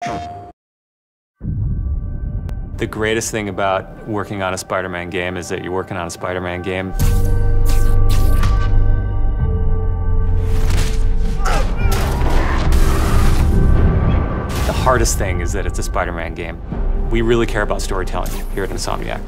The greatest thing about working on a Spider-Man game is that you're working on a Spider-Man game. The hardest thing is that it's a Spider-Man game. We really care about storytelling here at Insomniac.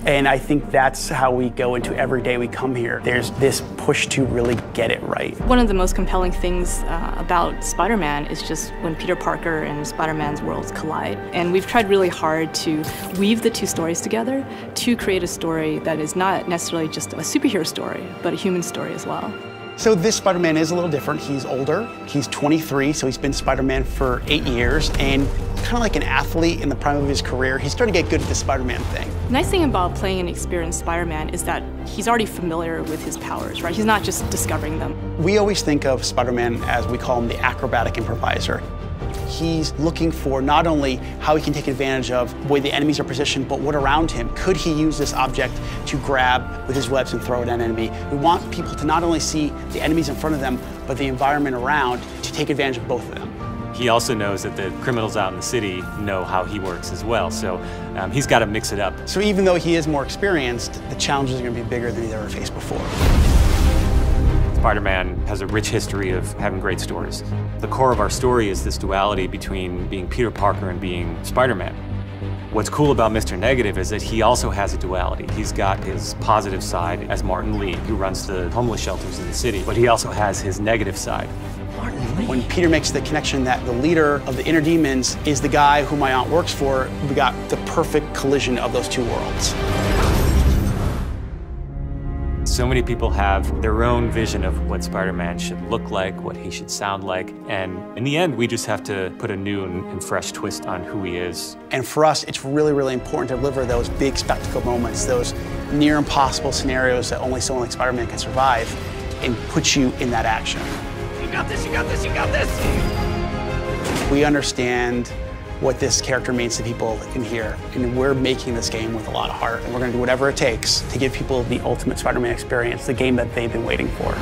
And I think that's how we go into every day we come here. There's this push to really get it right. One of the most compelling things about Spider-Man is just when Peter Parker and Spider-Man's worlds collide. And we've tried really hard to weave the two stories together to create a story that is not necessarily just a superhero story, but a human story as well. So this Spider-Man is a little different. He's older, he's 23, so he's been Spider-Man for 8 years, and kind of like an athlete in the prime of his career, he's starting to get good at the Spider-Man thing. The nice thing about playing an experienced Spider-Man is that he's already familiar with his powers, right? He's not just discovering them. We always think of Spider-Man as, we call him, the acrobatic improviser. He's looking for not only how he can take advantage of the way the enemies are positioned, but what around him. Could he use this object to grab with his webs and throw at an enemy? We want people to not only see the enemies in front of them, but the environment around, to take advantage of both of them. He also knows that the criminals out in the city know how he works as well, so he's got to mix it up. So even though he is more experienced, the challenges are going to be bigger than he's ever faced before. Spider-Man has a rich history of having great stories. The core of our story is this duality between being Peter Parker and being Spider-Man. What's cool about Mr. Negative is that he also has a duality. He's got his positive side as Martin Lee, who runs the homeless shelters in the city, but he also has his negative side. When Peter makes the connection that the leader of the inner demons is the guy who my aunt works for, we got the perfect collision of those two worlds. So many people have their own vision of what Spider-Man should look like, what he should sound like, and in the end, we just have to put a new and fresh twist on who he is. And for us, it's really, really important to deliver those big spectacle moments, those near impossible scenarios that only someone like Spider-Man can survive, and put you in that action. You got this, you got this, you got this! We understand what this character means to people in here, and we're making this game with a lot of heart, and we're going to do whatever it takes to give people the ultimate Spider-Man experience, the game that they've been waiting for.